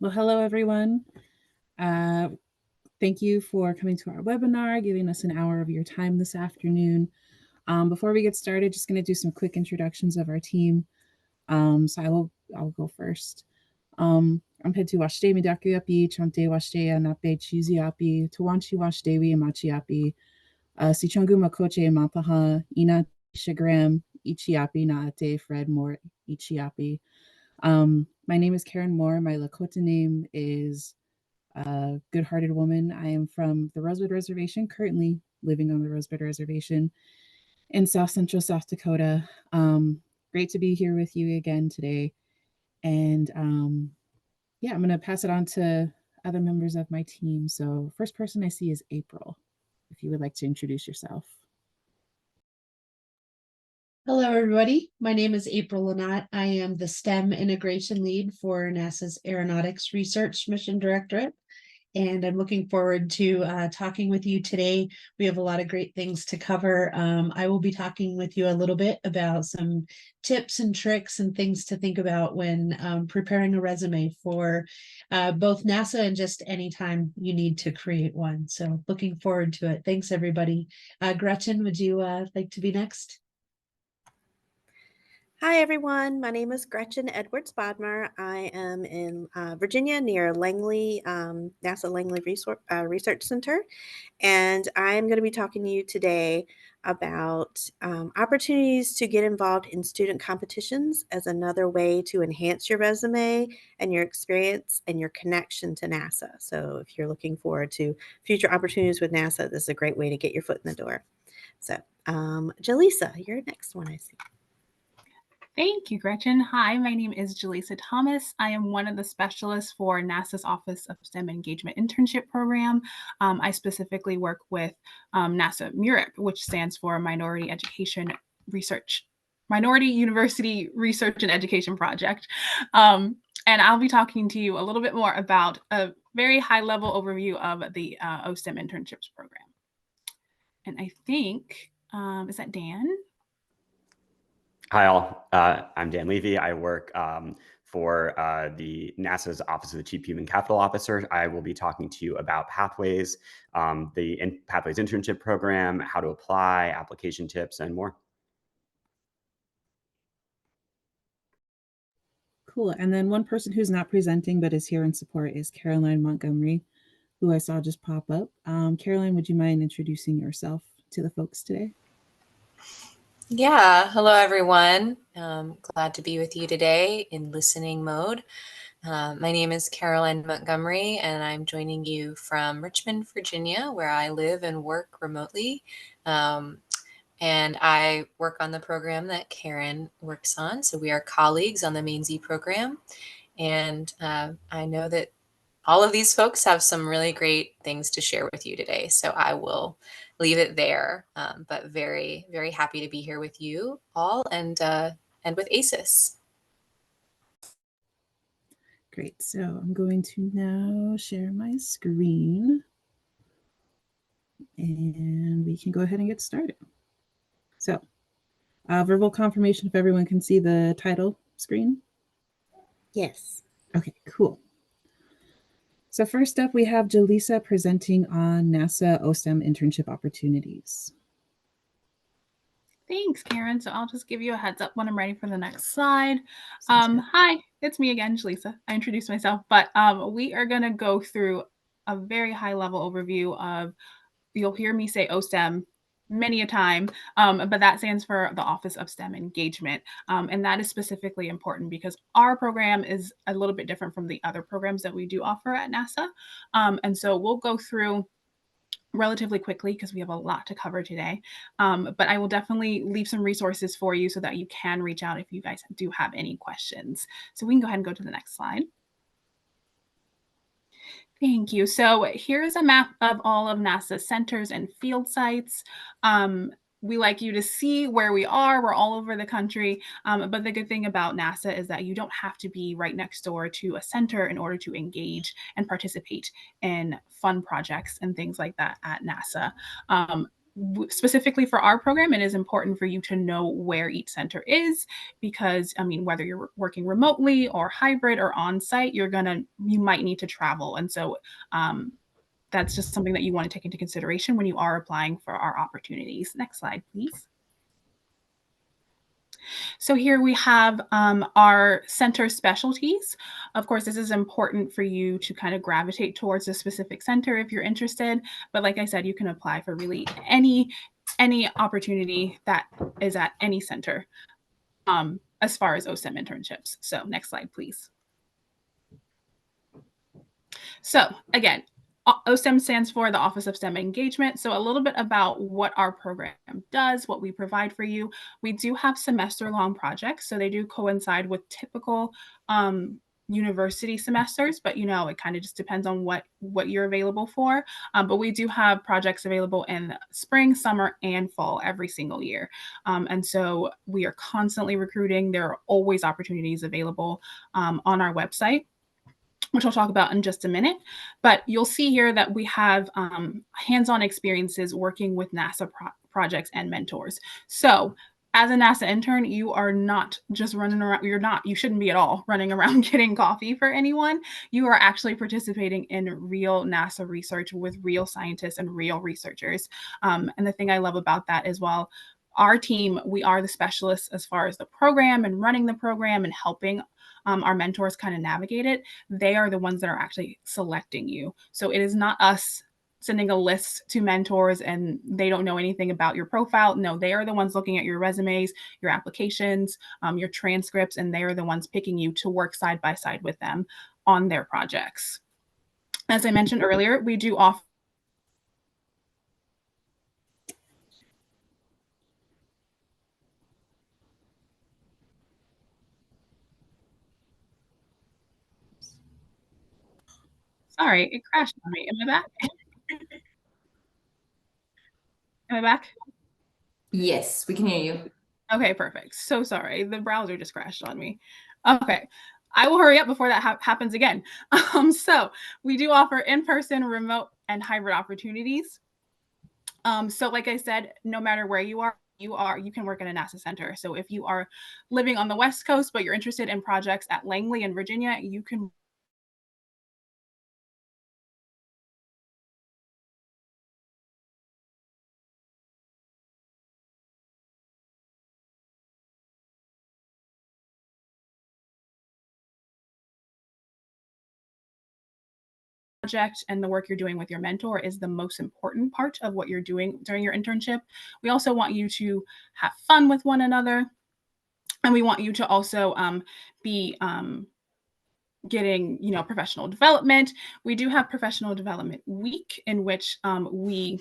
Well, hello, everyone. Uh, Thank you for coming to our webinar, giving us an hour of your time this afternoon. Before we get started, just going to do some quick introductions of our team. I'll go first. I'm Petu Washtemi Dakuyapi, Chante Washtea Nape Chiziapi, Tawanchi Washdewi Machiapi, Sichongu Makoche Mapaha, Ina Shagram, Ichiapi Naate Fred Moore Ichiapi. My name is Karen Moore. My Lakota name is Good Hearted Woman. I am from the Rosebud Reservation, currently living on the Rosebud Reservation in South Central South Dakota. Great to be here with you again today. And yeah, I'm going to pass it on to other members of my team. So, first person I see is April. If you would like to introduce yourself. Hello, everybody. My name is April Lynott. I am the STEM integration lead for NASA's Aeronautics Research Mission Directorate, and I'm looking forward to talking with you today. We have a lot of great things to cover. I will be talking with you a little bit about some tips and tricks and things to think about when preparing a resume for both NASA and just anytime you need to create one. So looking forward to it. Thanks, everybody. Gretchen, would you like to be next? Hi, everyone. My name is Gretchen Edwards Bodmer. I am in Virginia near Langley, NASA Langley Research Center. And I'm going to be talking to you today about opportunities to get involved in student competitions as another way to enhance your resume and your experience and your connection to NASA. So if you're looking forward to future opportunities with NASA, this is a great way to get your foot in the door. So Jaleesa, you're next one, I see. Thank you, Gretchen. Hi, my name is Jaleesa Thomas. I am one of the specialists for NASA's Office of STEM Engagement Internship Program. I specifically work with NASA MURIP, which stands for Minority University Research and Education Project. And I'll be talking to you a little bit more about a very high-level overview of the OSTEM internships program. And I think, is that Dan? Hi, all. I'm Dan Levy. I work for the NASA's Office of the Chief Human Capital Officer. I will be talking to you about Pathways, the Pathways internship program, how to apply, application tips, and more. Cool. And then one person who's not presenting but is here in support is Caroline Montgomery, who I saw just pop up. Caroline, would you mind introducing yourself to the folks today? Yeah, hello everyone. Glad to be with you today in listening mode. My name is Caroline Montgomery, and I'm joining you from Richmond, Virginia, where I live and work remotely. And I work on the program that Karen works on. So we are colleagues on the Main Z program. And I know that all of these folks have some really great things to share with you today. So I will leave it there, but very, very happy to be here with you all and with AISES. Great. So I'm going to now share my screen and we can go ahead and get started. So verbal confirmation if everyone can see the title screen. Yes. Okay, cool. So first up, we have Jaleesa presenting on NASA OSTEM internship opportunities. Thanks, Karen. So I'll just give you a heads up when I'm ready for the next slide. Hi, it's me again, Jaleesa. I introduced myself, but we are going to go through a very high-level overview of, you'll hear me say OSTEM many a time, but that stands for the Office of STEM Engagement. And that is specifically important because our program is a little bit different from the other programs that we do offer at NASA. And so we'll go through relatively quickly because we have a lot to cover today. But I will definitely leave some resources for you so that you can reach out if you guys do have any questions. So we can go ahead and go to the next slide. Thank you. So here's a map of all of NASA's centers and field sites. We like you to see where we are. We're all over the country. But the good thing about NASA is that you don't have to be right next door to a center in order to engage and participate in fun projects and things like that at NASA. specifically for our program, it is important for you to know where each center is, because I mean, whether you're working remotely or hybrid or on site, you might need to travel. And so that's just something that you want to take into consideration when you are applying for our opportunities. Next slide, please. So here we have our center specialties. Of course, this is important for you to kind of gravitate towards a specific center if you're interested. But like I said, you can apply for really any opportunity that is at any center as far as OSTEM internships. So next slide, please. So again, OSTEM stands for the Office of STEM Engagement. So a little bit about what our program does, what we provide for you. We do have semester-long projects, so they do coincide with typical university semesters, but it kind of just depends on what you're available for. But we do have projects available in spring, summer, and fall every single year. And so we are constantly recruiting. There are always opportunities available on our website, which I'll talk about in just a minute. But you'll see here that we have hands-on experiences working with NASA projects and mentors. So as a NASA intern, you are not just running around. You shouldn't be at all running around getting coffee for anyone. You are actually participating in real NASA research with real scientists and real researchers. And the thing I love about that as well, our team, we are the specialists as far as the program and running the program and helping our mentors kind of navigate it. They are the ones that are actually selecting you. So it is not us sending a list to mentors and they don't know anything about your profile. No, they are the ones looking at your resumes, your applications, your transcripts, and they are the ones picking you to work side by side with them on their projects. As I mentioned earlier, we do offer Sorry, it crashed on me. Am I back? Am I back? Yes, we can hear you. Okay, perfect. So sorry. The browser just crashed on me. Okay. I will hurry up before that happens again. So we do offer in-person, remote, and hybrid opportunities. So like I said, no matter where you can work in a NASA center. So if you are living on the West Coast, but you're interested in projects at Langley in Virginia, you can project and the work you're doing with your mentor is the most important part of what you're doing during your internship. We also want you to have fun with one another. And we want you to also be getting, professional development. We do have professional development week in which we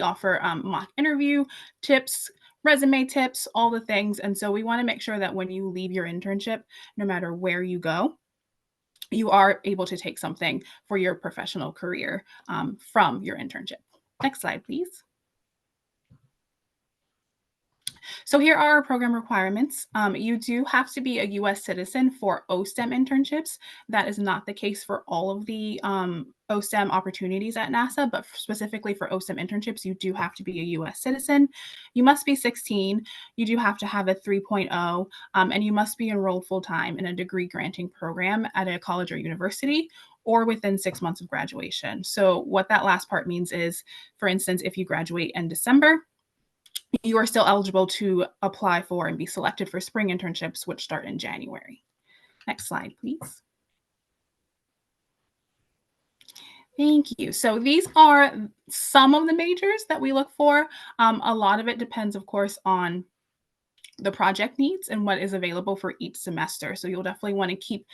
offer mock interview tips, resume tips, all the things. And so we want to make sure that when you leave your internship, no matter where you go, you are able to take something for your professional career from your internship. Next slide, please. So here are our program requirements. You do have to be a U.S. citizen for OSTEM internships. That is not the case for all of the OSTEM opportunities at NASA, but specifically for OSTEM internships, you do have to be a U.S. citizen. You must be 16. You do have to have a 3.0, and you must be enrolled full-time in a degree-granting program at a college or university, or within 6 months of graduation. So what that last part means is, for instance, if you graduate in December, you are still eligible to apply for and be selected for spring internships, which start in January. Next slide, please. Thank you. So these are some of the majors that we look for. A lot of it depends, of course, on the project needs and what is available for each semester. So you'll definitely want to keep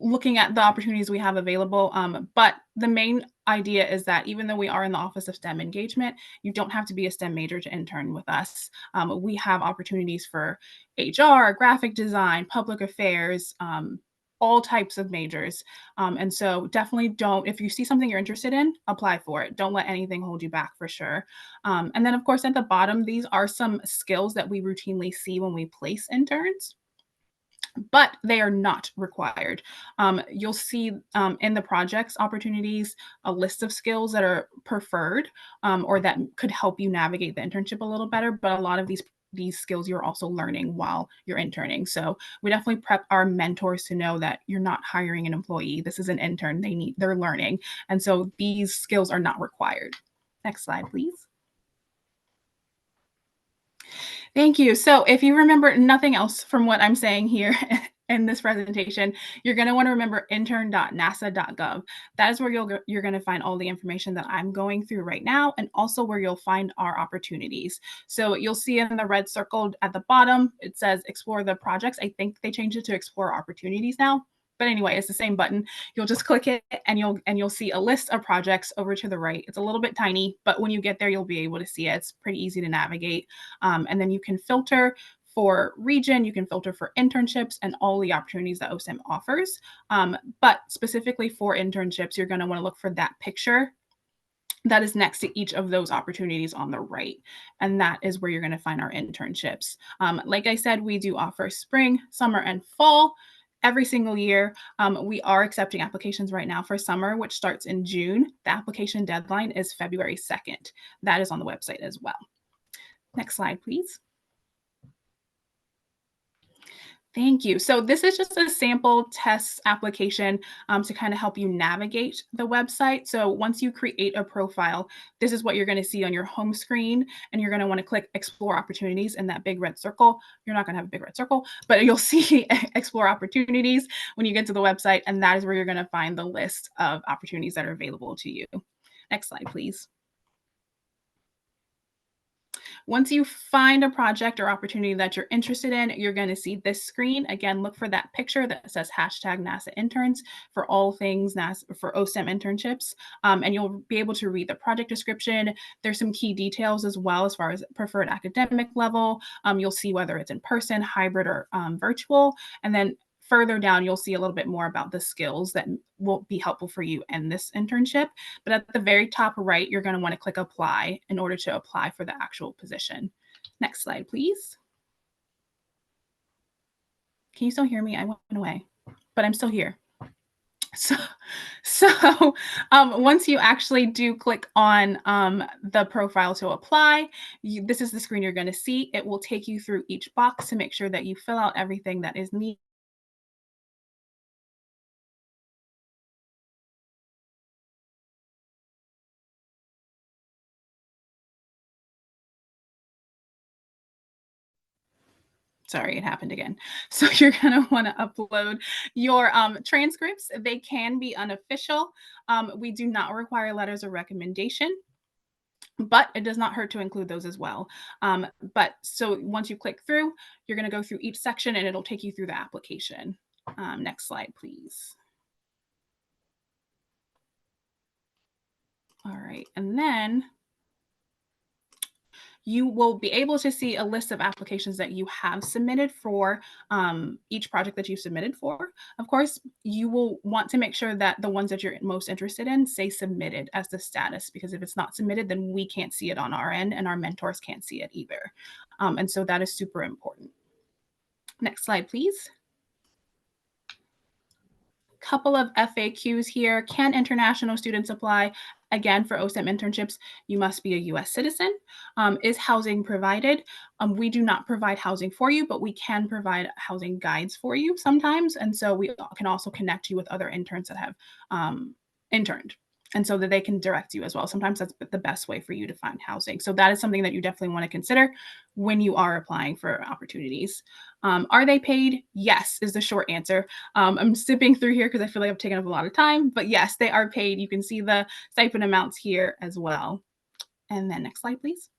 looking at the opportunities we have available. But the main idea is that even though we are in the Office of STEM Engagement, you don't have to be a STEM major to intern with us. We have opportunities for HR, graphic design, public affairs, all types of majors. And so definitely if you see something you're interested in, apply for it. Don't let anything hold you back, for sure. And then of course, at the bottom, these are some skills that we routinely see when we place interns. but they are not required. You'll see in the projects opportunities a list of skills that are preferred or that could help you navigate the internship a little better, but a lot of these skills you're also learning while you're interning. So we definitely prep our mentors to know that you're not hiring an employee. This is an intern. They're learning. And so these skills are not required. Next slide, please. Thank you. So if you remember nothing else from what I'm saying here in this presentation, you're going to want to remember intern.nasa.gov. That is where you're going to find all the information that I'm going through right now, and also where you'll find our opportunities. So you'll see in the red circle at the bottom, it says explore the projects. I think they changed it to explore opportunities now. But anyway, it's the same button. You'll just click it and you'll see a list of projects over to the right. It's a little bit tiny, but when you get there, you'll be able to see it. It's pretty easy to navigate. And then you can filter for region, you can filter for internships and all the opportunities that OSIM offers. But specifically for internships, you're going to want to look for that picture that is next to each of those opportunities on the right. And that is where you're going to find our internships. Like I said, we do offer spring, summer, and fall every single year. We are accepting applications right now for summer, which starts in June. The application deadline is February 2nd. That is on the website as well. Next slide, please. Thank you. So this is just a sample test application to kind of help you navigate the website. So once you create a profile, this is what you're going to see on your home screen, and you're going to want to click Explore Opportunities in that big red circle. You're not going to have a big red circle, but you'll see Explore Opportunities when you get to the website, and that is where you're going to find the list of opportunities that are available to you. Next slide, please. Once you find a project or opportunity that you're interested in, you're going to see this screen. Again, look for that picture that says #NASA interns for all things NASA for OSIM internships. And you'll be able to read the project description. There's some key details as well as far as preferred academic level. You'll see whether it's in person, hybrid, or virtual. And then further down, you'll see a little bit more about the skills that will be helpful for you in this internship. But at the very top right, you're going to want to click apply in order to apply for the actual position. Next slide, please. Can you still hear me? I went away, but I'm still here. So once you actually do click on the profile to apply, this is the screen you're going to see. It will take you through each box to make sure that you fill out everything that is needed. Sorry, it happened again. So you're going to want to upload your transcripts. They can be unofficial. We do not require letters of recommendation, but it does not hurt to include those as well. But so once you click through, you're going to go through each section and it'll take you through the application. Next slide, please. All right, and then you will be able to see a list of applications that you have submitted for each project that you submitted for. Of course, you will want to make sure that the ones that you're most interested in say submitted as the status, because if it's not submitted, then we can't see it on our end and our mentors can't see it either. And so that is super important. Next slide, please. Couple of FAQs here. Can international students apply? Again, for OSIM internships, you must be a US citizen. Is housing provided? We do not provide housing for you, but we can provide housing guides for you sometimes. And so we can also connect you with other interns that have interned, and so that they can direct you as well. Sometimes that's the best way for you to find housing. So that is something that you definitely want to consider when you are applying for opportunities. Are they paid? Yes, is the short answer. I'm skipping through here because I feel like I've taken up a lot of time, but yes, they are paid. You can see the stipend amounts here as well. And then next slide, please.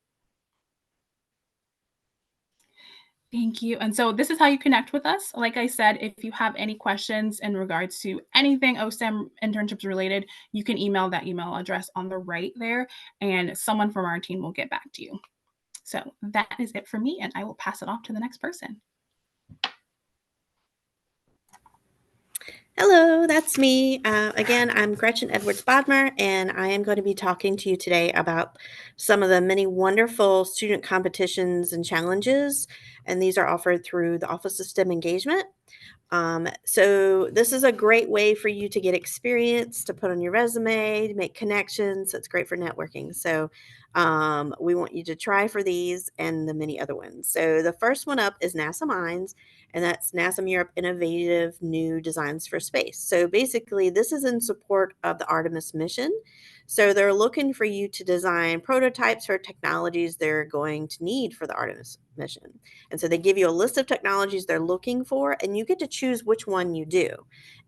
Thank you. And so this is how you connect with us. Like I said, if you have any questions in regards to anything OSIM internships related, you can email that email address on the right there, and someone from our team will get back to you. So that is it for me, and I will pass it off to the next person. Hello, that's me. Again, I'm Gretchen Edwards Bodmer, and I am going to be talking to you today about some of the many wonderful student competitions and challenges, and these are offered through the Office of STEM Engagement. So this is a great way for you to get experience, to put on your resume, to make connections. It's great for networking. So we want you to try for these and the many other ones. So the first one up is NASA Minds, and that's NASA Europe Innovative New Designs for Space. So basically, this is in support of the Artemis mission. So they're looking for you to design prototypes for technologies they're going to need for the Artemis mission. And so they give you a list of technologies they're looking for, and you get to choose which one you do.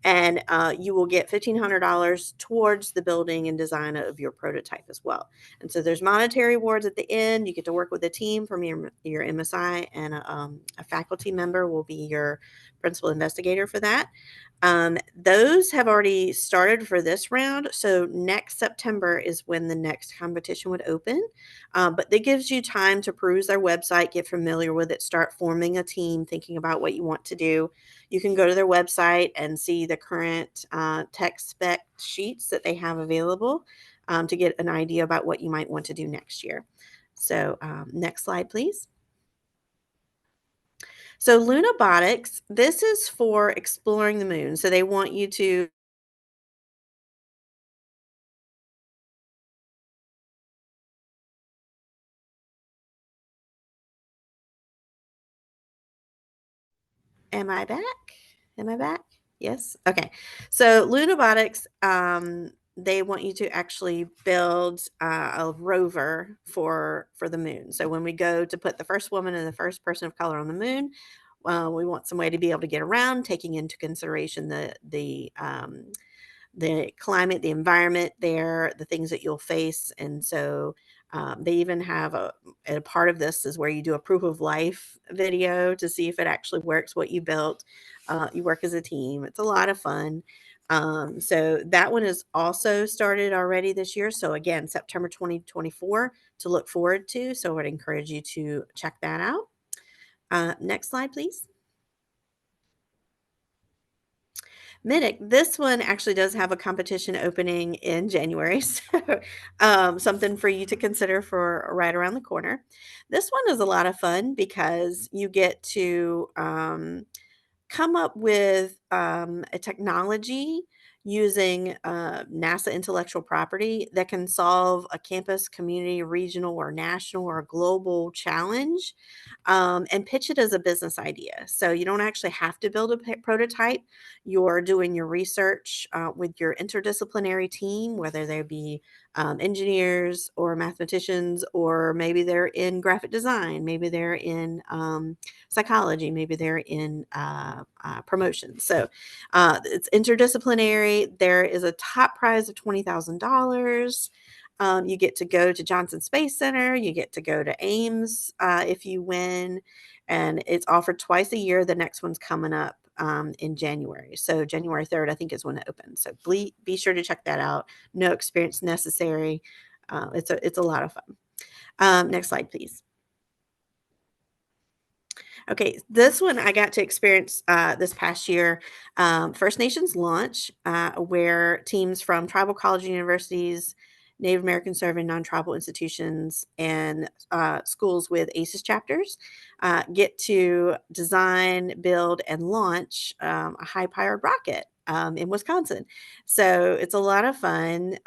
And you will get $1,500 towards the building and design of your prototype as well. And so there's monetary awards at the end. You get to work with a team from your MSI, and a faculty member will be your principal investigator for that. Those have already started for this round. So next September is when the next competition would open. But that gives you time to peruse their website, get familiar with it, start forming a team, thinking about what you want to do. You can go to their website and see the current tech spec sheets that they have available to get an idea about what you might want to do next year. So next slide, please. So Lunabotics, this is for exploring the moon. So they want you to Am I back? Am I back? Yes. Okay. So Lunabotics, they want you to actually build a rover for the moon. So when we go to put the first woman and the first person of color on the moon, we want some way to be able to get around, taking into consideration the climate, the environment there, the things that you'll face. And so they even have a part of this is where you do a proof of life video to see if it actually works, what you built. You work as a team. It's a lot of fun. So that one is also started already this year. So again, September 2024 to look forward to. So I would encourage you to check that out. Next slide, please. Minnick, this one actually does have a competition opening in January, so something for you to consider for right around the corner. This one is a lot of fun because you get to come up with a technology using NASA intellectual property that can solve a campus, community, regional, or national or global challenge, and pitch it as a business idea. So you don't actually have to build a prototype. You're doing your research with your interdisciplinary team, whether they be engineers or mathematicians, or maybe they're in graphic design, maybe they're in psychology, maybe they're in promotion. So it's interdisciplinary. There is a top prize of $20,000. You get to go to Johnson Space Center. You get to go to Ames if you win. And it's offered twice a year. The next one's coming up in January. So January 3rd, I think, is when it opens. So be sure to check that out. No experience necessary. It's a lot of fun. Next slide, please. Okay, this one I got to experience this past year. First Nations launch, where teams from tribal college universities, Native American serving non-tribal institutions, and schools with AISES chapters get to design, build, and launch a high-powered rocket in Wisconsin. So it's a lot of fun.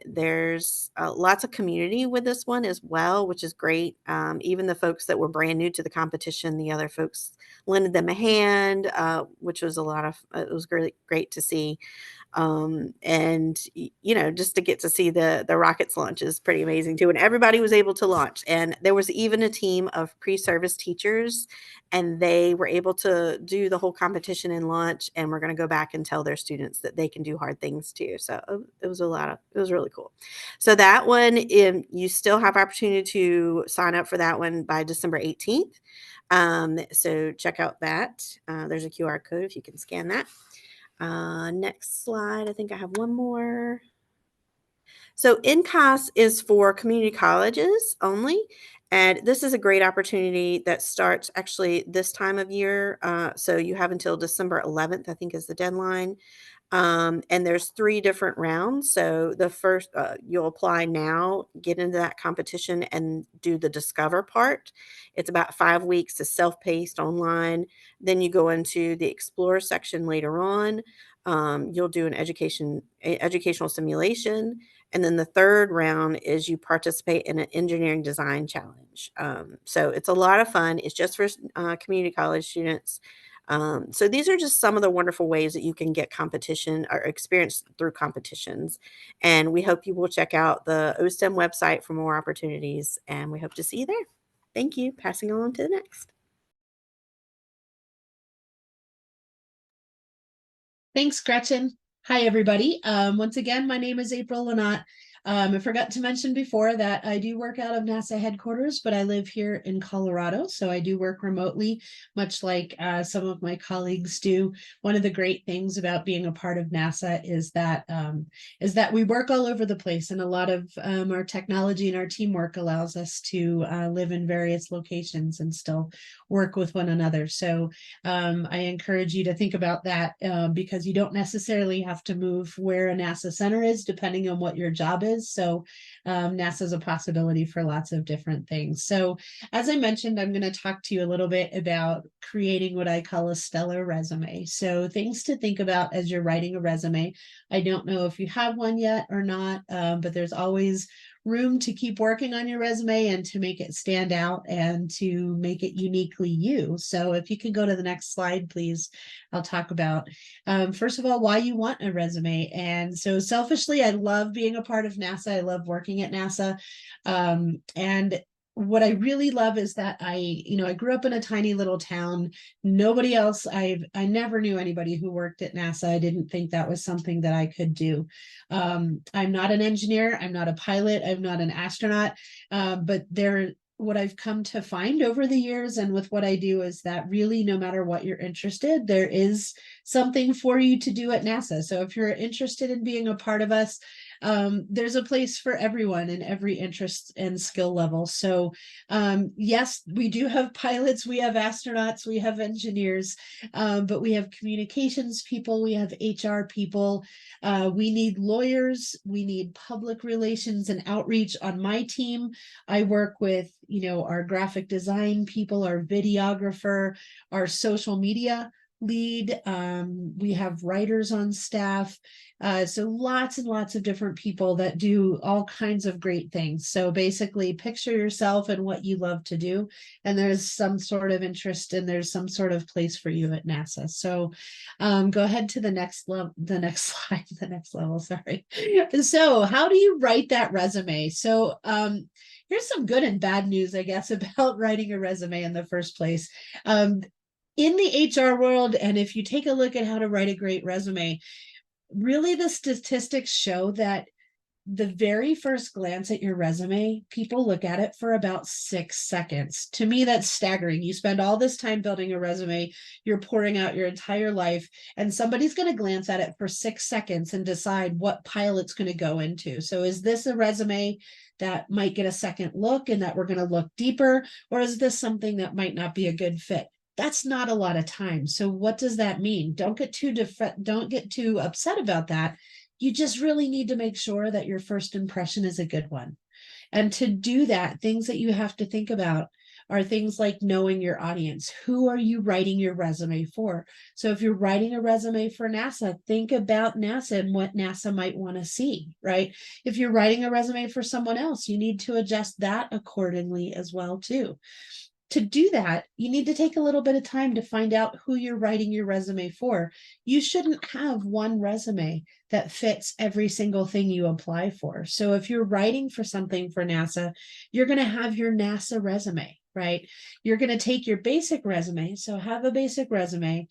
There's lots of community with this one as well, which is great. Even the folks that were brand new to the competition, the other folks lended them a hand, which was it was great to see. And just to get to see the rockets launch is pretty amazing too. And everybody was able to launch, and there was even a team of pre-service teachers, and they were able to do the whole competition and launch, and we're going to go back and tell their students that they can do hard things too. So it was really cool. So that one, you still have opportunity to sign up for that one by December 18th. So check out that. There's a QR code if you can scan that. Next slide. I think I have one more. So NCOS is for community colleges only, And this is a great opportunity that starts actually this time of year. So you have until December 11th, I think is the deadline. And there's 3 different rounds. So the first, you'll apply now, get into that competition and do the discover part. It's about 5 weeks to self-paced online. Then you go into the explore section later on. You'll do an educational simulation. And then the third round is you participate in an engineering design challenge. So it's a lot of fun. It's just for community college students. So these are just some of the wonderful ways that you can get competition or experience through competitions. And we hope you will check out the OSTEM website for more opportunities. And we hope to see you there. Thank you. Passing on to the next. Thanks, Gretchen. Hi, everybody. Once again, my name is April Lynott. I forgot to mention before that I do work out of NASA headquarters, but I live here in Colorado, so I do work remotely, much like some of my colleagues do. One of the great things about being a part of NASA is that we work all over the place, and a lot of our technology and our teamwork allows us to live in various locations and still work with one another. So I encourage you to think about that because you don't necessarily have to move where a NASA center is, depending on what your job is. So NASA is a possibility for lots of different things. So as I mentioned, I'm going to talk to you a little bit about creating what I call a stellar resume. So things to think about as you're writing a resume. I don't know if you have one yet or not, but there's always room to keep working on your resume and to make it stand out and to make it uniquely you. So if you can go to the next slide, please, I'll talk about, first of all, why you want a resume. And so selfishly, I love being a part of NASA. I love working at NASA. And what I really love is that I grew up in a tiny little town. Nobody else, I never knew anybody who worked at NASA. I didn't think that was something that I could do. I'm not an engineer. I'm not a pilot. I'm not an astronaut. But what I've come to find over the years and with what I do is that really, no matter what you're interested, there is something for you to do at NASA. So if you're interested in being a part of us, there's a place for everyone in every interest and skill level. So yes, we do have pilots, we have astronauts, we have engineers, but we have communications people, we have HR people, we need lawyers, we need public relations and outreach. On my team, I work with our graphic design people, our videographer, our social media lead. We have writers on staff. So lots and lots of different people that do all kinds of great things. So basically picture yourself and what you love to do. And there's some sort of interest and there's some sort of place for you at NASA. So go ahead to the next level, the next slide, the next level, sorry. So how do you write that resume? So here's some good and bad news, I guess, about writing a resume in the first place. In the HR world, and if you take a look at how to write a great resume, really the statistics show that the very first glance at your resume, people look at it for about 6 seconds. To me, that's staggering. You spend all this time building a resume, you're pouring out your entire life, and somebody's going to glance at it for 6 seconds and decide what pile it's going to go into. So is this a resume that might get a second look and that we're going to look deeper, or is this something that might not be a good fit? That's not a lot of time. So what does that mean? Don't get too upset about that. You just really need to make sure that your first impression is a good one. And to do that, things that you have to think about are things like knowing your audience. Who are you writing your resume for? So if you're writing a resume for NASA, think about NASA and what NASA might want to see, right? If you're writing a resume for someone else, you need to adjust that accordingly as well, too. To do that, you need to take a little bit of time to find out who you're writing your resume for. You shouldn't have one resume that fits every single thing you apply for. So if you're writing for something for NASA, you're going to have your NASA resume, right? You're going to take your basic resume. So have a basic resume.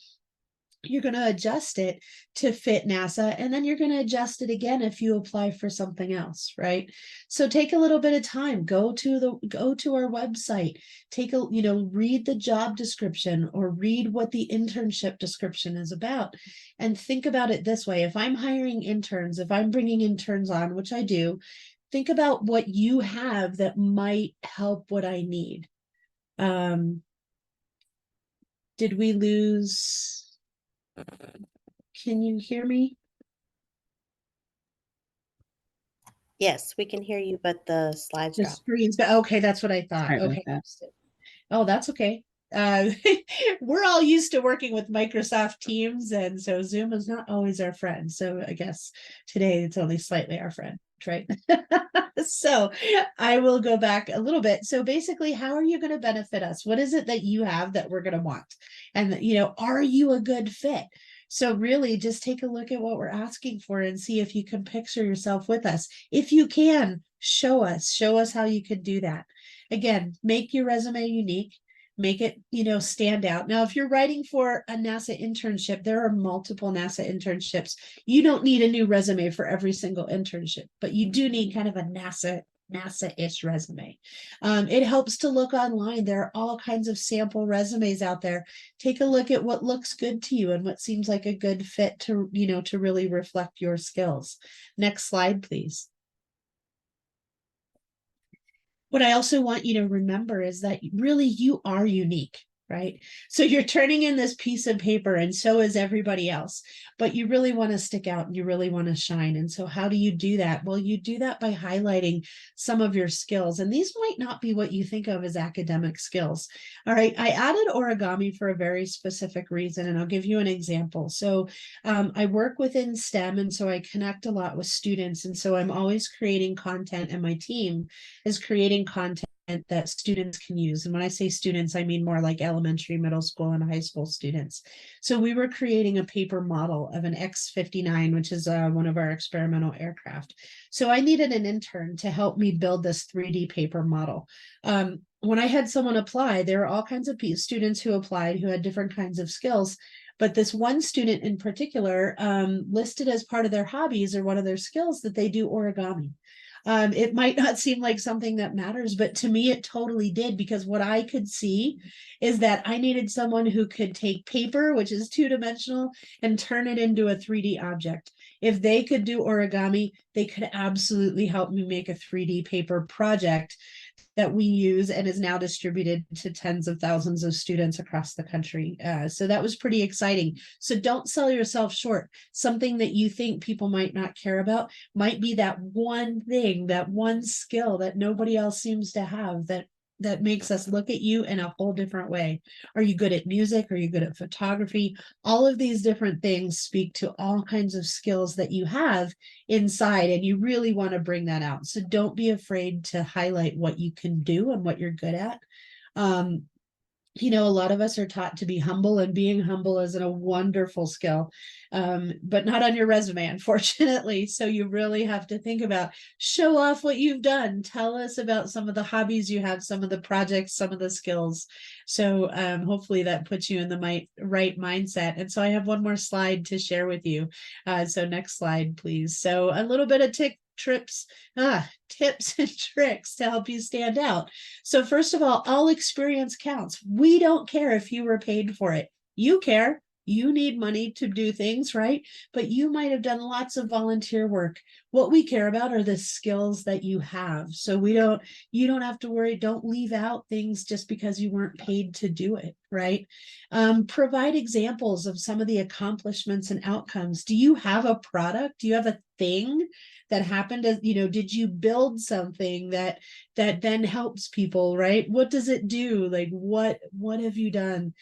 You're going to adjust it to fit NASA, and then you're going to adjust it again if you apply for something else, right? So take a little bit of time, go to our website, read the job description or read what the internship description is about, and think about it this way. If I'm hiring interns, if I'm bringing interns on, which I do, think about what you have that might help what I need. Did we lose? Can you hear me? Yes, we can hear you, but the slides The dropped. screens, but okay, that's what I thought. Sorry about Okay. that. Oh, that's okay. Uh, we're all used to working with Microsoft Teams, and so Zoom is not always our friend. So I guess today it's only slightly our friend, right? So I will go back a little bit. So basically, how are you going to benefit us? What is it that you have that we're going to want? And, are you a good fit? So really just take a look at what we're asking for and see if you can picture yourself with us. If you can, show us how you could do that. Again, make your resume unique, make it, stand out. Now, if you're writing for a NASA internship, there are multiple NASA internships. You don't need a new resume for every single internship, but you do need kind of a NASA-ish resume. It helps to look online. There are all kinds of sample resumes out there. Take a look at what looks good to you and what seems like a good fit to, to really reflect your skills. Next slide, please. What I also want you to remember is that really you are unique, right? So you're turning in this piece of paper and so is everybody else, but you really want to stick out and you really want to shine. And so how do you do that? Well, you do that by highlighting some of your skills. And these might not be what you think of as academic skills. All right. I added origami for a very specific reason, and I'll give you an example. So I work within STEM, and so I connect a lot with students. And so I'm always creating content, and my team is creating content that students can use. And when I say students, I mean more like elementary, middle school, and high school students. So we were creating a paper model of an X-59, which is one of our experimental aircraft. So I needed an intern to help me build this 3D paper model. When I had someone apply, there were all kinds of students who applied who had different kinds of skills. But this one student in particular listed as part of their hobbies or one of their skills that they do origami. It might not seem like something that matters, but to me, it totally did, because what I could see is that I needed someone who could take paper, which is two-dimensional, and turn it into a 3D object. If they could do origami, they could absolutely help me make a 3D paper project that we use and is now distributed to tens of thousands of students across the country. So that was pretty exciting. So don't sell yourself short. Something that you think people might not care about might be that one thing, that one skill that nobody else seems to have, that makes us look at you in a whole different way. Are you good at music? Are you good at photography? All of these different things speak to all kinds of skills that you have inside, and you really want to bring that out. So don't be afraid to highlight what you can do and what you're good at. A lot of us are taught to be humble, and being humble is a wonderful skill, but not on your resume, unfortunately. So you really have to think about, show off what you've done. Tell us about some of the hobbies you have, some of the projects, some of the skills. So hopefully that puts you in the right mindset. And so I have one more slide to share with you. So next slide, please. So a little bit of tips and tricks to help you stand out. So first of all experience counts. We don't care if you were paid for it. You care. You need money to do things, right? But you might have done lots of volunteer work. What we care about are the skills that you have. So you don't have to worry. Don't leave out things just because you weren't paid to do it, right? Provide examples of some of the accomplishments and outcomes. Do you have a product? Do you have a thing that happened? As did you build something that then helps people, right? What does it do? Like what have you done?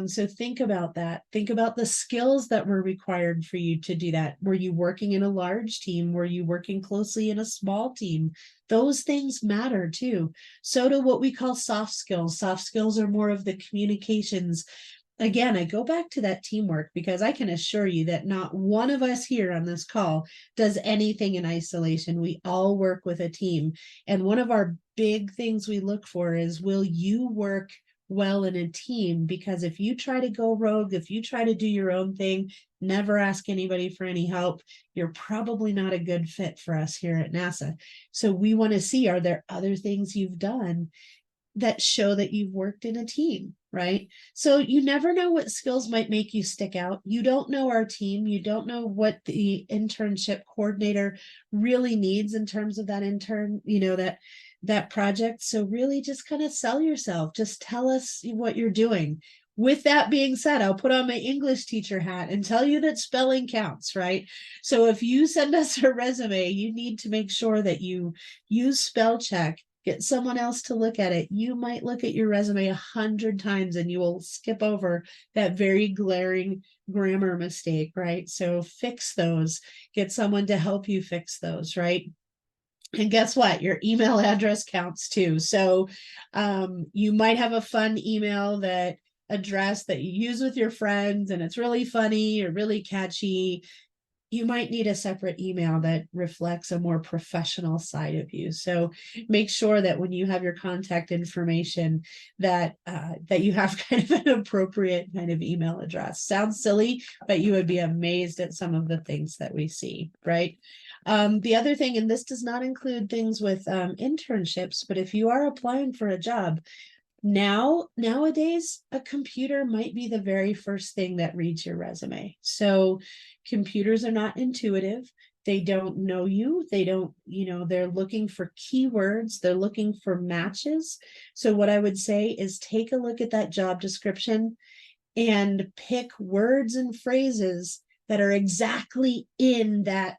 So think about that. Think about the skills that were required for you to do that. Were you working in a large team? Were you working closely in a small team? Those things matter too. So do what we call soft skills. Soft skills are more of the communications. Again, I go back to that teamwork, because I can assure you that not one of us here on this call does anything in isolation. We all work with a team. And one of our big things we look for is, will you work well in a team? Because if you try to go rogue, if you try to do your own thing, never ask anybody for any help, you're probably not a good fit for us here at NASA. So we want to see, are there other things you've done that show that you've worked in a team, right? So you never know what skills might make you stick out. You don't know our team. You don't know what the internship coordinator really needs in terms of that intern, that project. So really just kind of sell yourself. Just tell us what you're doing. With that being said, I'll put on my English teacher hat and tell you that spelling counts, right? So if you send us a resume, you need to make sure that you use spell check, get someone else to look at it. You might look at your resume 100 times and you will skip over that very glaring grammar mistake, right? So fix those, get someone to help you fix those, right? And guess what? Your email address counts too. So you might have a fun email address that you use with your friends and it's really funny or really catchy. You might need a separate email that reflects a more professional side of you. So make sure that when you have your contact information that you have kind of an appropriate kind of email address. Sounds silly, but you would be amazed at some of the things that we see, right? The other thing, and this does not include things with internships, but if you are applying for a job, nowadays, a computer might be the very first thing that reads your resume. So computers are not intuitive. They don't know you. They don't, they're looking for keywords. They're looking for matches. So what I would say is take a look at that job description and pick words and phrases that are exactly in that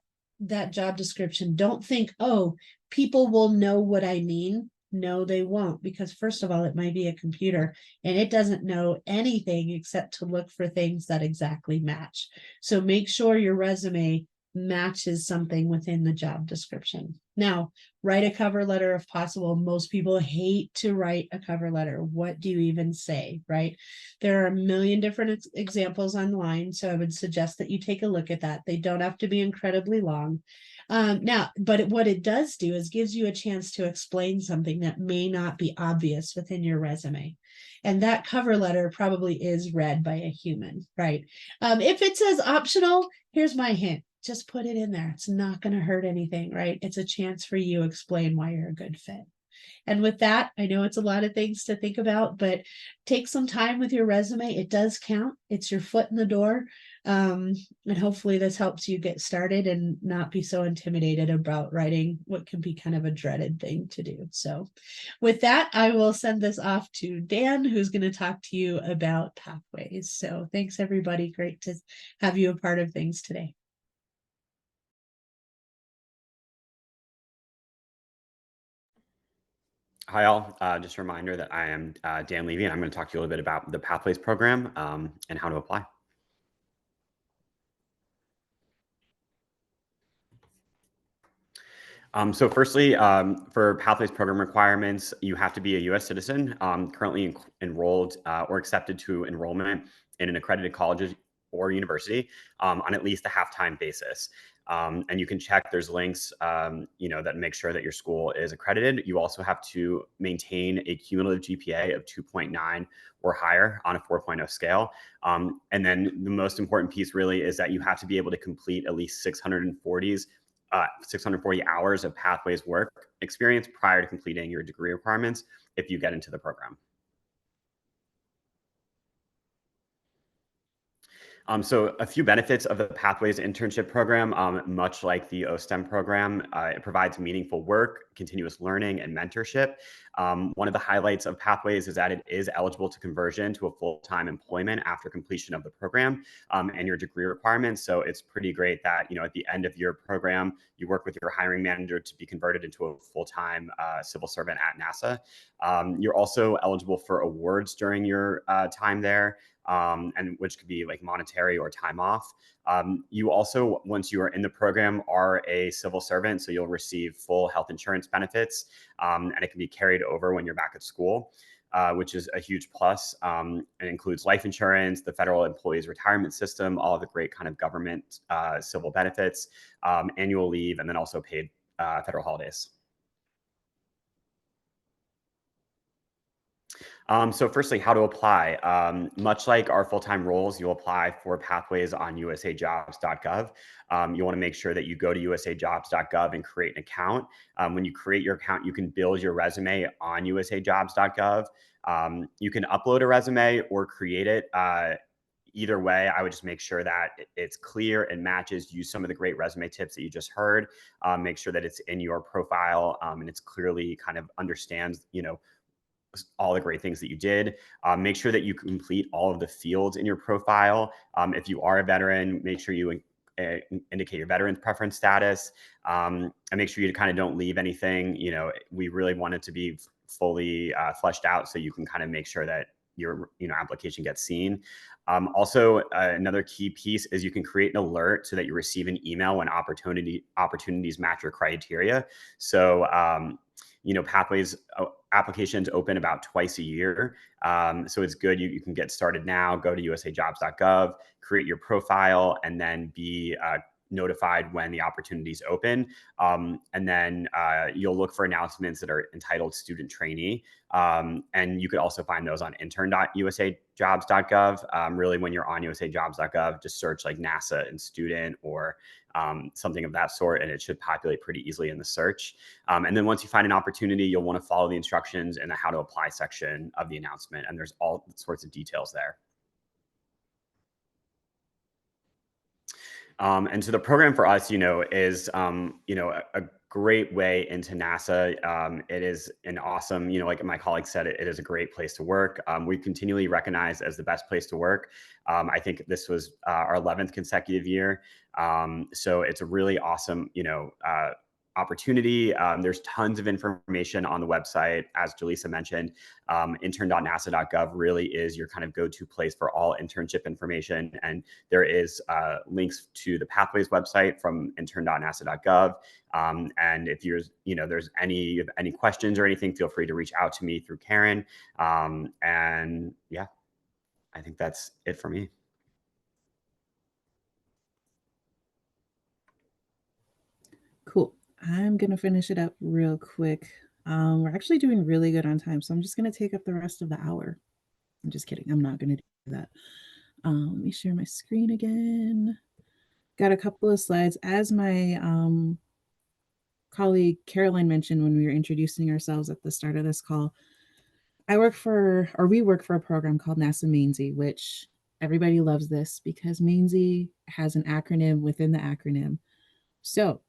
job description. Don't think, oh, people will know what I mean. No, they won't, because first of all, it might be a computer and it doesn't know anything except to look for things that exactly match. So make sure your resume matches something within the job description. Now, write a cover letter if possible. Most people hate to write a cover letter. What do you even say, right? There are a million different examples online, so I would suggest that you take a look at that. They don't have to be incredibly long. But what it does do is gives you a chance to explain something that may not be obvious within your resume. And that cover letter probably is read by a human, right? If it says optional, here's my hint. Just put it in there. It's not going to hurt anything, right? It's a chance for you to explain why you're a good fit. And with that, I know it's a lot of things to think about, but take some time with your resume. It does count. It's your foot in the door. And hopefully this helps you get started and not be so intimidated about writing what can be kind of a dreaded thing to do. So with that, I will send this off to Dan, who's going to talk to you about pathways. So thanks, everybody. Great to have you a part of things today. Hi, all. Just a reminder that I am Dan Levy, and I'm going to talk to you a little bit about the Pathways program and how to apply. So firstly, for Pathways program requirements, you have to be a U.S. citizen, currently enrolled or accepted to enrollment in an accredited college or university on at least a half-time basis. And you can check, there's links, that make sure that your school is accredited. You also have to maintain a cumulative GPA of 2.9 or higher on a 4.0 scale. And then the most important piece really is that you have to be able to complete at least 640 hours of Pathways work experience prior to completing your degree requirements if you get into the program. So a few benefits of the Pathways internship program, much like the OSTEM program, it provides meaningful work, continuous learning, and mentorship. One of the highlights of Pathways is that it is eligible to conversion to a full-time employment after completion of the program and your degree requirements. So it's pretty great that, at the end of your program, you work with your hiring manager to be converted into a full-time civil servant at NASA. You're also eligible for awards during your time there. And which could be like monetary or time off. You also, once you are in the program, are a civil servant, so you'll receive full health insurance benefits, and it can be carried over when you're back at school, which is a huge plus. It includes life insurance, the federal employees retirement system, all of the great kind of government civil benefits, annual leave, and then also paid federal holidays. So firstly, how to apply. Much like our full-time roles, you'll apply for pathways on usajobs.gov. You want to make sure that you go to usajobs.gov and create an account. When you create your account, you can build your resume on usajobs.gov. You can upload a resume or create it. Either way, I would just make sure that it's clear and matches. Use some of the great resume tips that you just heard. Make sure that it's in your profile and it's clearly kind of understands, all the great things that you did. Make sure that you complete all of the fields in your profile. If you are a veteran, make sure you indicate your veteran preference status, and make sure you kind of don't leave anything. We really want it to be fully fleshed out so you can kind of make sure that your application gets seen. Also, another key piece is you can create an alert so that you receive an email when opportunities match your criteria. So pathways applications open about twice a year. So it's good. You can get started now. Go to usajobs.gov, create your profile, and then be notified when the opportunities open. And then you'll look for announcements that are entitled student trainee. And you could also find those on intern.usajobs.gov. Really, when you're on usajobs.gov, just search like NASA and student or something of that sort, and it should populate pretty easily in the search. And then once you find an opportunity, you'll want to follow the instructions in the how to apply section of the announcement. And there's all sorts of details there. And so the program for us, is, a great way into NASA. It is an awesome, like my colleague said, it is a great place to work. We continually recognized as the best place to work. I think this was our 11th consecutive year. So it's a really awesome, opportunity. There's tons of information on the website. As Jaleesa mentioned, intern.nasa.gov really is your kind of go-to place for all internship information. And there is links to the Pathways website from intern.nasa.gov. And if there's any questions or anything, feel free to reach out to me through Karen. And yeah, I think that's it for me. Cool. I'm going to finish it up real quick. We're actually doing really good on time, so I'm just going to take up the rest of the hour. I'm just kidding. I'm not going to do that. Let me share my screen again. Got a couple of slides. As my colleague Caroline mentioned when we were introducing ourselves at the start of this call, we work for a program called NASA MAINSY, which everybody loves this because MAINSY has an acronym within the acronym. So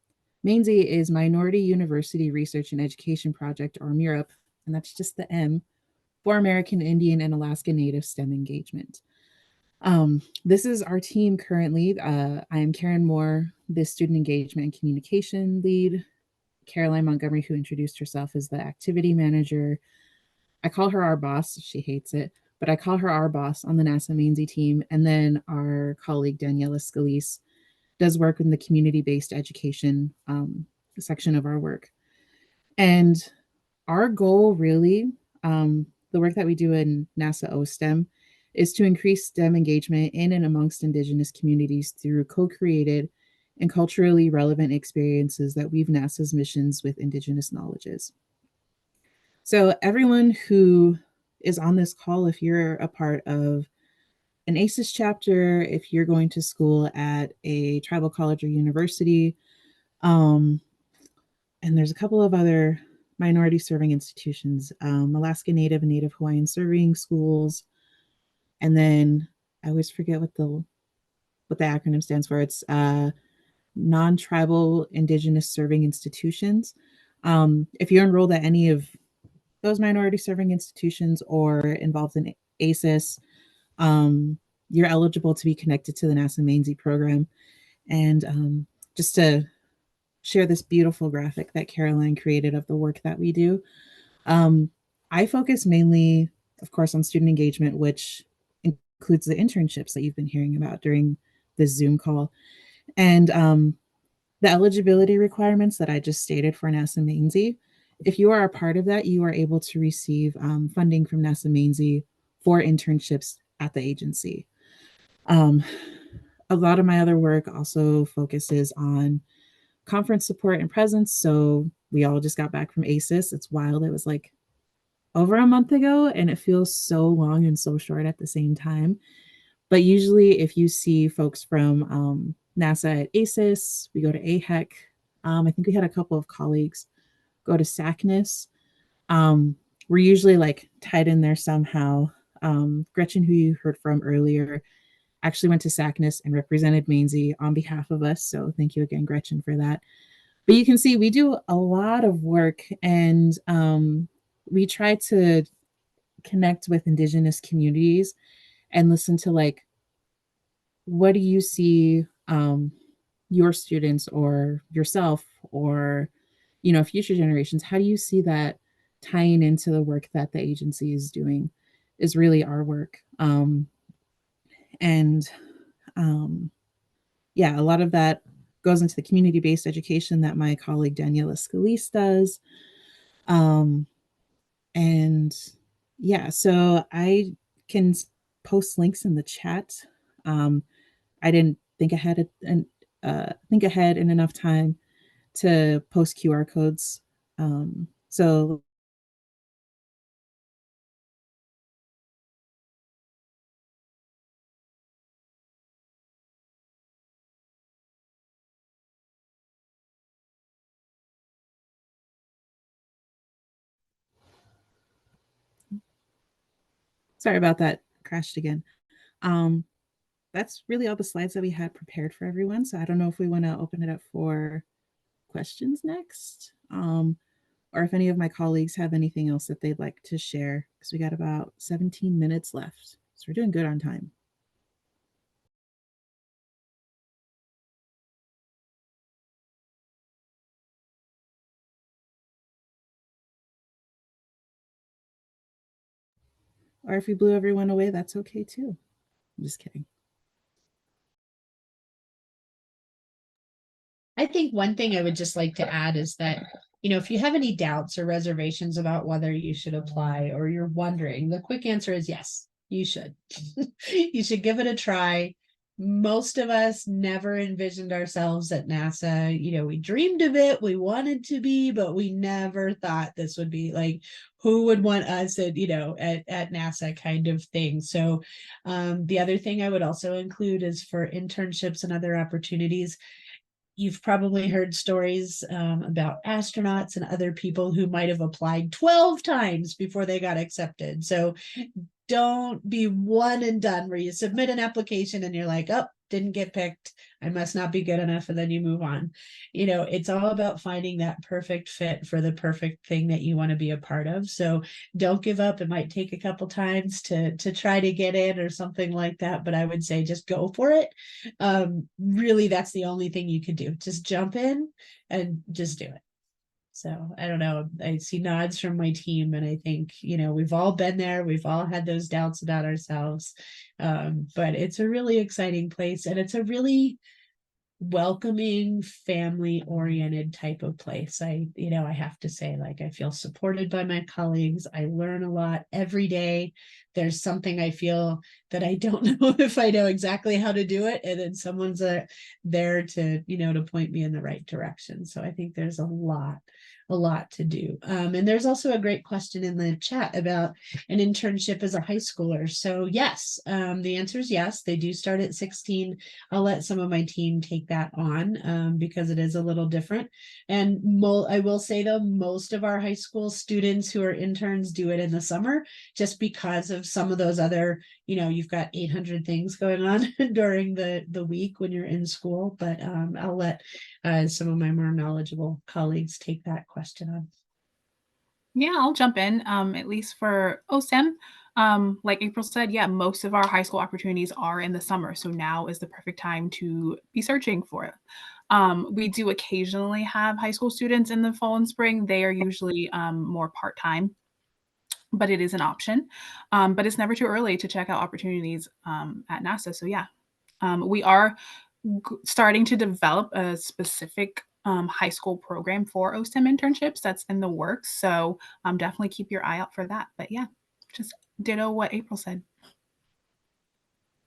MAINSY is Minority University Research and Education Project, or MURAP, and that's just the M, for American Indian and Alaska Native STEM engagement. This is our team currently. I am Karen Moore, the student engagement and communication lead. Caroline Montgomery, who introduced herself, is the activity manager. I call her our boss. She hates it, but I call her our boss on the NASA MAINSY team. And then our colleague, Daniela Scalise, does work in the community-based education section of our work. And our goal really, the work that we do in NASA OSTEM, is to increase STEM engagement in and amongst Indigenous communities through co-created and culturally relevant experiences that weave NASA's missions with Indigenous knowledges. So everyone who is on this call, if you're a part of an AISES chapter, if you're going to school at a tribal college or university, and there's a couple of other minority serving institutions, Alaska Native and Native Hawaiian serving schools, and then I always forget what the acronym stands for. It's non-tribal Indigenous serving institutions. If you're enrolled at any of those minority serving institutions or involved in AISES, you're eligible to be connected to the NASA MAINSY program. And just to share this beautiful graphic that Caroline created of the work that we do, I focus mainly, of course, on student engagement, which includes the internships that you've been hearing about during this Zoom call. And the eligibility requirements that I just stated for NASA MAINSY, if you are a part of that, you are able to receive funding from NASA MAINSY for internships at the agency. A lot of my other work also focuses on conference support and presence. So we all just got back from AISES. It's wild. It was like over a month ago, and it feels so long and so short at the same time. But usually, if you see folks from NASA at AISES, we go to AHEC. I think we had a couple of colleagues go to SACNIS. We're usually like tied in there somehow. Gretchen, who you heard from earlier, actually went to SACNIS and represented Mainsy on behalf of us. So thank you again, Gretchen, for that. But you can see we do a lot of work, and we try to connect with Indigenous communities and listen to, like, what do you see your students or yourself or, you know, future generations, how do you see that tying into the work that the agency is doing is really our work. And yeah, a lot of that goes into the community-based education that my colleague Daniela Scalise does. And yeah, so I can post links in the chat. I didn't think ahead and think ahead in enough time to post QR codes. So sorry about that, crashed again. That's really all the slides that we had prepared for everyone. So I don't know if we want to open it up for questions next, or if any of my colleagues have anything else that they'd like to share, because we got about 17 minutes left. So we're doing good on time. Or if we blew everyone away, that's okay too. I'm just kidding. I think one thing I would just like to add is that, you know, if you have any doubts or reservations about whether you should apply or you're wondering, the quick answer is yes, you should. You should give it a try. Most of us never envisioned ourselves at NASA. You know, we dreamed of it, we wanted to be, but we never thought this would be like, who would want us at, you know, at NASA kind of thing. So the other thing I would also include is for internships and other opportunities. You've probably heard stories about astronauts and other people who might have applied 12 times before they got accepted. So don't be one and done where you submit an application and you're like, oh, didn't get picked, I must not be good enough, and then you move on. You know, it's all about finding that perfect fit for the perfect thing that you want to be a part of. So don't give up. It might take a couple times to try to get in or something like that, but I would say just go for it. Really, that's the only thing you can do. Just jump in and just do it. So I don't know. I see nods from my team, and I think, you know, we've all been there. We've all had those doubts about ourselves. But it's a really exciting place, and it's a really welcoming, family oriented type of place. You know, I have to say, like, I feel supported by my colleagues. I learn a lot every day. There's something I feel that I don't know if I know exactly how to do it, and then someone's there to, you know, to point me in the right direction. So I think there's a lot to do. And there's also a great question in the chat about an internship as a high schooler. So yes, the answer is yes. They do start at 16. I'll let some of my team take that on because it is a little different. And I will say though, most of our high school students who are interns do it in the summer, just because of some of those other, you know, you've got 800 things going on during the week when you're in school. But I'll let some of my more knowledgeable colleagues take that question on. Yeah, I'll jump in. At least for OSTEM, like April said, yeah, most of our high school opportunities are in the summer. So now is the perfect time to be searching for it. We do occasionally have high school students in the fall and spring. They are usually more part-time, but it is an option. But it's never too early to check out opportunities at NASA. So yeah, we are starting to develop a specific high school program for OSTEM internships that's in the works. So definitely keep your eye out for that. But yeah, just ditto what April said.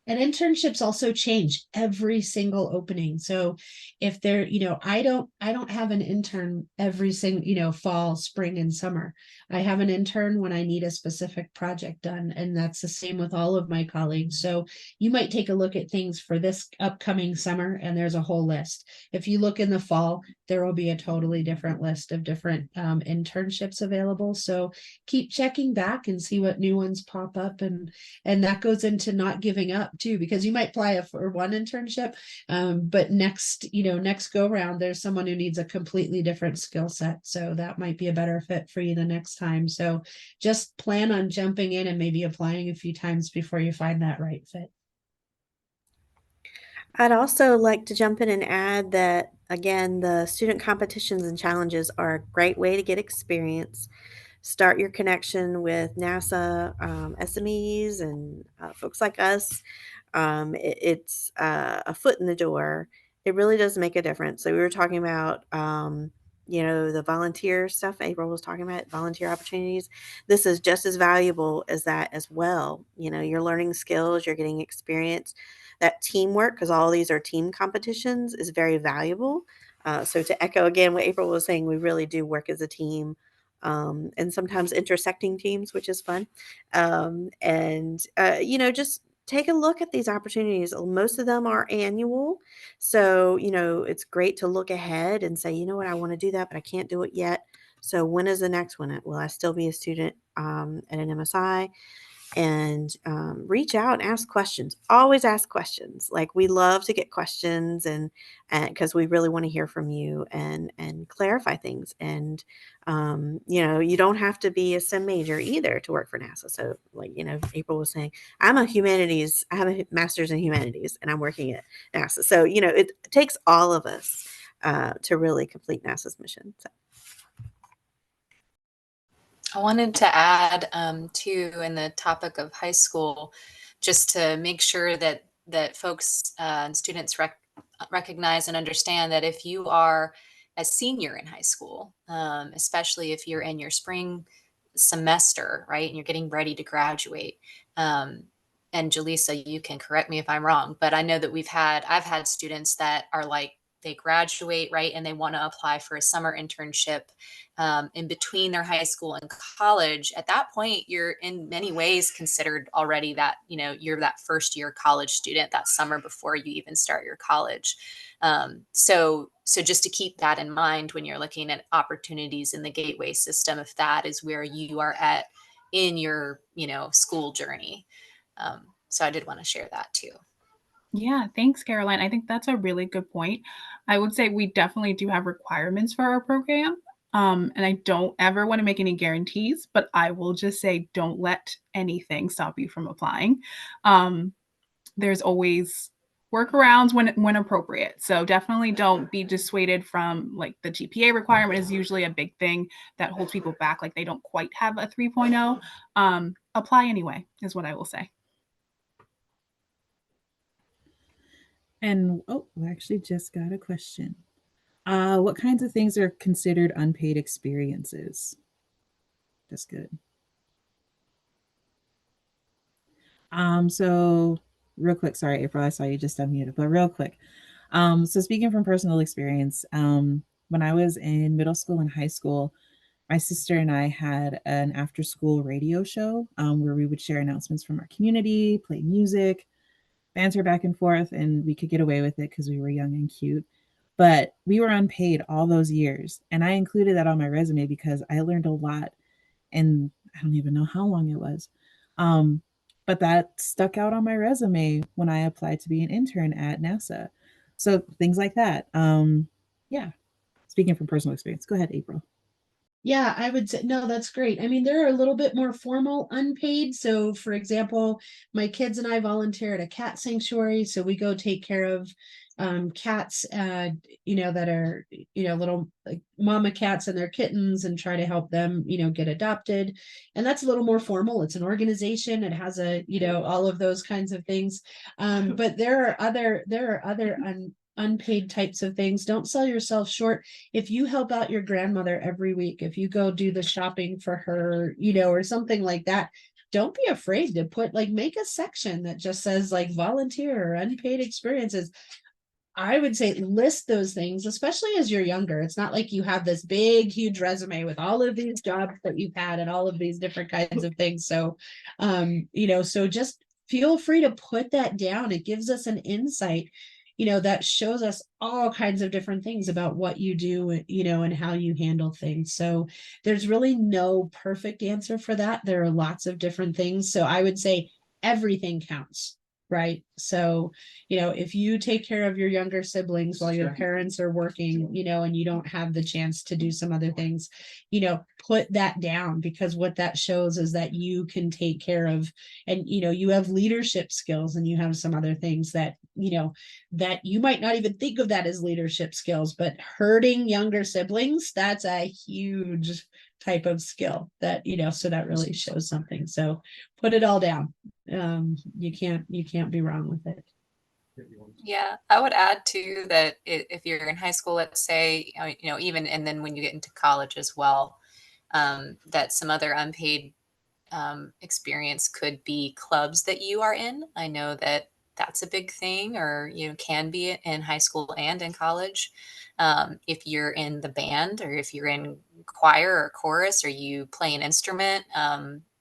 And internships also change every single opening. So if they're, I don't have an intern every single, fall, spring, and summer. I have an intern when I need a specific project done. And that's the same with all of my colleagues. So you might take a look at things for this upcoming summer, and there's a whole list. If you look in the fall, there will be a totally different list of different internships available. So keep checking back and see what new ones pop up, and that goes into not giving up too, because you might apply for one internship, but next go round, there's someone who needs a completely different skill set. So that might be a better fit for you the next time. So just plan on jumping in and maybe applying a few times before you find that right fit. I'd also like to jump in and add that, again, the student competitions and challenges are a great way to get experience. Start your connection with NASA SMEs and folks like us. It's a foot in the door. It really does make a difference. So we were talking about, the volunteer stuff April was talking about, volunteer opportunities. This is just as valuable as that as well. You're learning skills, you're getting experience. That teamwork, because all these are team competitions, is very valuable. So to echo again what April was saying, we really do work as a team, and sometimes intersecting teams, which is fun. Just take a look at these opportunities. Most of them are annual. So, it's great to look ahead and say, you know what, I want to do that, but I can't do it yet. So, when is the next one? Will I still be a student at an MSI? And reach out and ask questions. Always ask questions. Like, we love to get questions, and because we really want to hear from you and clarify things. And you don't have to be a STEM major either to work for NASA. So, like, April was saying, I have a master's in humanities, and I'm working at NASA. So it takes all of us to really complete NASA's mission. So. I wanted to add too, in the topic of high school, just to make sure that folks and students recognize and understand that if you are a senior in high school, especially if you're in your spring semester, right, and you're getting ready to graduate. And Jaleesa, you can correct me if I'm wrong, but I know that I've had students that are like, they graduate, right, and they want to apply for a summer internship in between their high school and college. At that point, you're in many ways considered already that, you're that first year college student that summer before you even start your college. So just to keep that in mind when you're looking at opportunities in the gateway system, if that is where you are at in your, school journey. So I did want to share that too. Yeah, thanks, Caroline. I think that's a really good point. I would say we definitely do have requirements for our program. And I don't ever want to make any guarantees, but I will just say don't let anything stop you from applying. There's always workarounds when appropriate. So definitely don't be dissuaded from, like, the GPA requirement is usually a big thing that holds people back. Like, they don't quite have a 3.0. Apply anyway, is what I will say. And we actually just got a question. What kinds of things are considered unpaid experiences? That's good. So real quick, sorry, April, I saw you just unmuted, but real quick. So speaking from personal experience, when I was in middle school and high school, my sister and I had an after school radio show where we would share announcements from our community, play music, banter back and forth, and we could get away with it because we were young and cute. But we were unpaid all those years. And I included that on my resume because I learned a lot. And I don't even know how long it was. But that stuck out on my resume when I applied to be an intern at NASA. So things like that. Yeah. Speaking from personal experience, go ahead, April. Yeah, I would say, no, that's great. I mean, there are a little bit more formal unpaid. So, for example, my kids and I volunteer at a cat sanctuary. So we go take care of cats, that are, little, like, mama cats and their kittens, and try to help them, get adopted. And that's a little more formal. It's an organization. It has all of those kinds of things. But there are other unpaid types of things. Don't sell yourself short. If you help out your grandmother every week, if you go do the shopping for her, or something like that, don't be afraid to put, like, make a section that just says like volunteer or unpaid experiences. I would say list those things, especially as you're younger. It's not like you have this big, huge resume with all of these jobs that you've had and all of these different kinds of things. So, so just feel free to put that down. It gives us an insight, that shows us all kinds of different things about what you do, and how you handle things. So there's really no perfect answer for that. There are lots of different things. So I would say everything counts. Right. So, if you take care of your younger siblings while your parents are working, and you don't have the chance to do some other things, put that down, because what that shows is that you can take care of, and, you have leadership skills, and you have some other things that, that you might not even think of that as leadership skills, but hurting younger siblings, that's a huge type of skill that, so that really shows something. So put it all down. You can't be wrong with it. Yeah, I would add too that if you're in high school, let's say, even, and then when you get into college as well, that some other unpaid experience could be clubs that you are in. I know that that's a big thing, or can be in high school and in college. If you're in the band, or if you're in choir or chorus, or you play an instrument,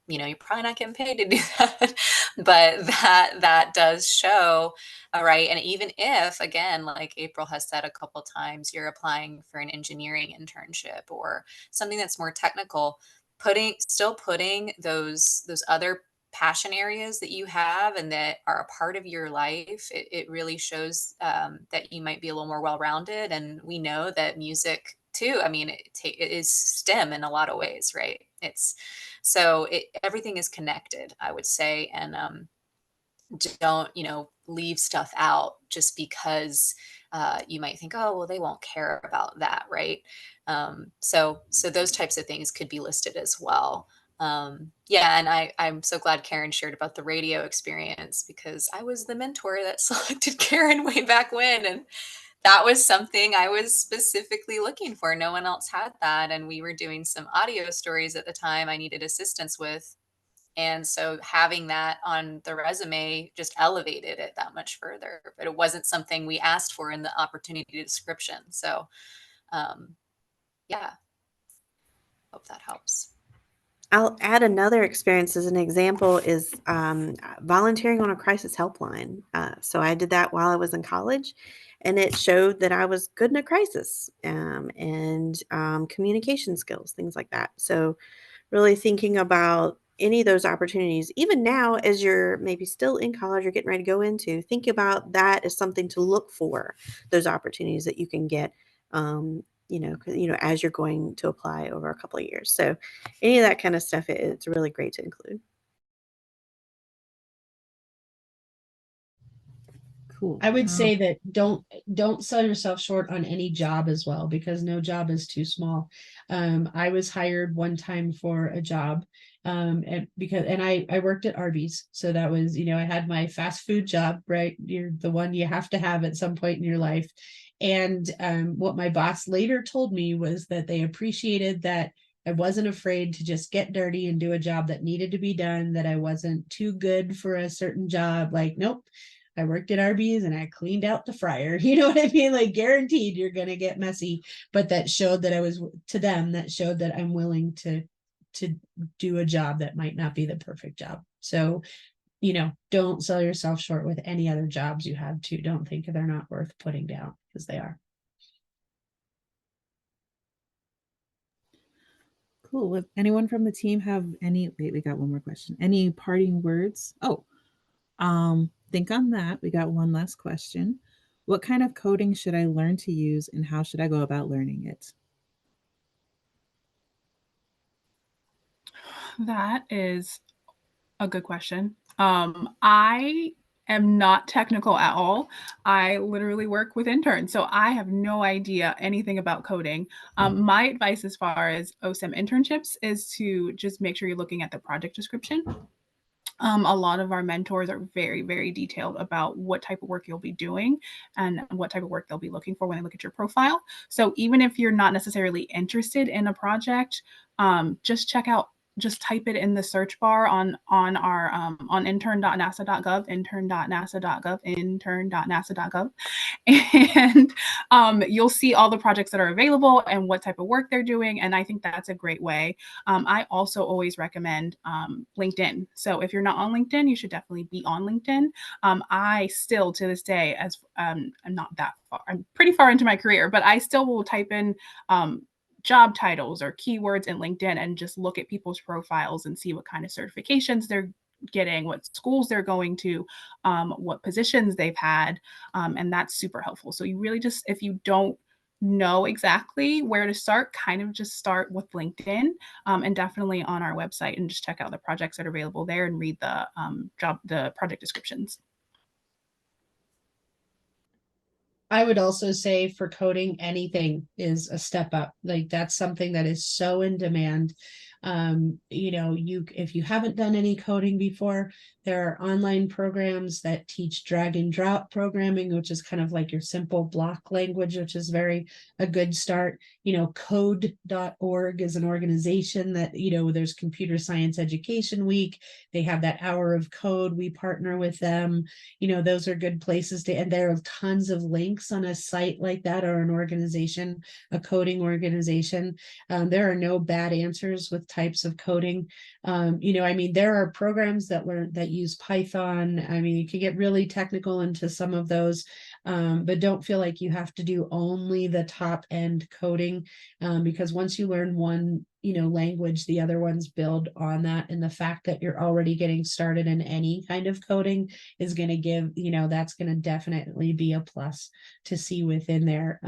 you're probably not getting paid to do that, but that does show. All right. And even if, again, like April has said a couple times, you're applying for an engineering internship or something that's more technical, still putting those other passion areas that you have and that are a part of your life, it really shows that you might be a little more well-rounded. And we know that music too, I mean, it is STEM in a lot of ways, right? Everything is connected, I would say. And don't leave stuff out just because you might think, oh well, they won't care about that, right? So those types of things could be listed as well. Yeah, and I'm so glad Karen shared about the radio experience, because I was the mentor that selected Karen way back when, and that was something I was specifically looking for. No one else had that, and we were doing some audio stories at the time I needed assistance with. And so having that on the resume just elevated it that much further, but it wasn't something we asked for in the opportunity description. So, yeah, hope that helps. I'll add another experience as an example is volunteering on a crisis helpline. So I did that while I was in college, and it showed that I was good in a crisis and communication skills, things like that. So really thinking about any of those opportunities, even now as you're maybe still in college or getting ready to go into, think about that as something to look for, those opportunities that you can get, as you're going to apply over a couple of years. So any of that kind of stuff, it's really great to include. Cool. I would say that don't sell yourself short on any job as well, because no job is too small. I was hired one time for a job, and I worked at Arby's, so that was, I had my fast food job, right? You're the one you have to have at some point in your life. And what my boss later told me was that they appreciated that I wasn't afraid to just get dirty and do a job that needed to be done, that I wasn't too good for a certain job. Like, nope, I worked at Arby's and I cleaned out the fryer. You know what I mean? Like, guaranteed you're going to get messy, but that showed that that showed that I'm willing to do a job that might not be the perfect job. So, don't sell yourself short with any other jobs you have too. Don't think they're not worth putting down, because they are. Cool. Would anyone from the team have wait, we got one more question. Any parting words? Think on that. We got one last question. What kind of coding should I learn to use, and how should I go about learning it? That is a good question. I am not technical at all. I literally work with interns, so I have no idea anything about coding. My advice as far as OSEM internships is to just make sure you're looking at the project description. A lot of our mentors are very, very detailed about what type of work you'll be doing and what type of work they'll be looking for when they look at your profile. So even if you're not necessarily interested in a project, just check out just type it in the search bar on our on intern.nasa.gov, intern.nasa.gov, intern.nasa.gov, and you'll see all the projects that are available and what type of work they're doing. And I think that's a great way. I also always recommend LinkedIn. So if you're not on LinkedIn, you should definitely be on LinkedIn. I still, to this day, as I'm not that far, I'm pretty far into my career, but I still will type in job titles or keywords in LinkedIn and just look at people's profiles and see what kind of certifications they're getting, what schools they're going to, what positions they've had. And that's super helpful. So you really just, if you don't know exactly where to start, kind of just start with LinkedIn, and definitely on our website, and just check out the projects that are available there and read the the project descriptions. I would also say for coding, anything is a step up. Like that's something that is so in demand. You know, if you haven't done any coding before, there are online programs that teach drag and drop programming, which is kind of like your simple block language, which is a good start. You know, code.org is an organization that, you know, there's Computer Science Education Week. They have that hour of code. We partner with them. You know, those are good places to, and there are tons of links on a site like that, or an organization, a coding organization. There are no bad answers with types of coding. You know, I mean, there are programs that use Python. I mean, you can get really technical into some of those, but don't feel like you have to do only the top end coding, because once you learn one, you know, language, the other ones build on that. And the fact that you're already getting started in any kind of coding is going to give, you know, that's going to definitely be a plus to see within there.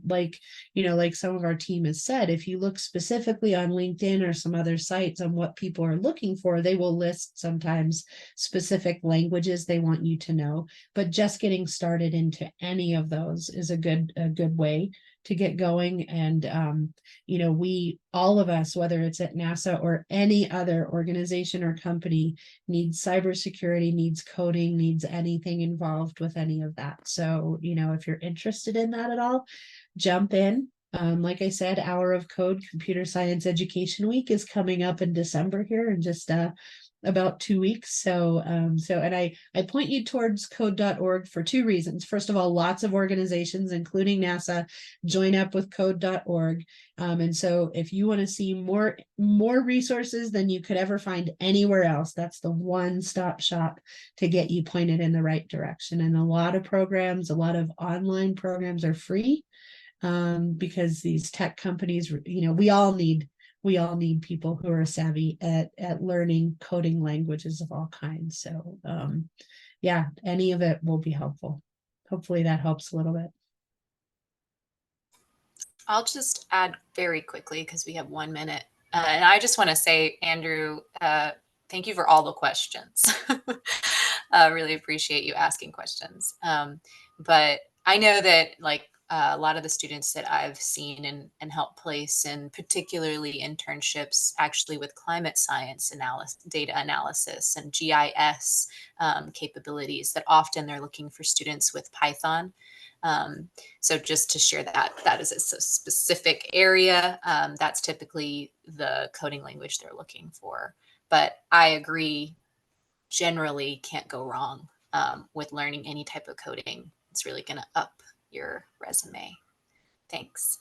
Like, you know, like some of our team has said, if you look specifically on LinkedIn or some other sites on what people are looking for, they will list sometimes specific languages they want you to know. But just getting started into any of those is a good way to get going. And you know, all of us, whether it's at NASA or any other organization or company, needs cybersecurity, needs coding, needs anything involved with any of that. So, you know, if you're interested in that at all, jump in. Like I said, Hour of Code Computer Science Education Week is coming up in December here in just about 2 weeks. So, and I point you towards code.org for two reasons. First of all, lots of organizations, including NASA, join up with code.org. And so if you want to see more resources than you could ever find anywhere else, that's the one-stop shop to get you pointed in the right direction. And a lot of programs, a lot of online programs are free, because these tech companies, you know, we all need people who are savvy at learning coding languages of all kinds. So yeah, any of it will be helpful. Hopefully that helps a little bit. I'll just add very quickly because we have 1 minute. And I just want to say, Andrew, thank you for all the questions. I really appreciate you asking questions. But I know that like a lot of the students that I've seen and helped place, and particularly internships actually with climate science data analysis and GIS capabilities, that often they're looking for students with Python. So just to share that is a specific area. That's typically the coding language they're looking for. But I agree, generally can't go wrong with learning any type of coding. It's really going to up your resume. Thanks.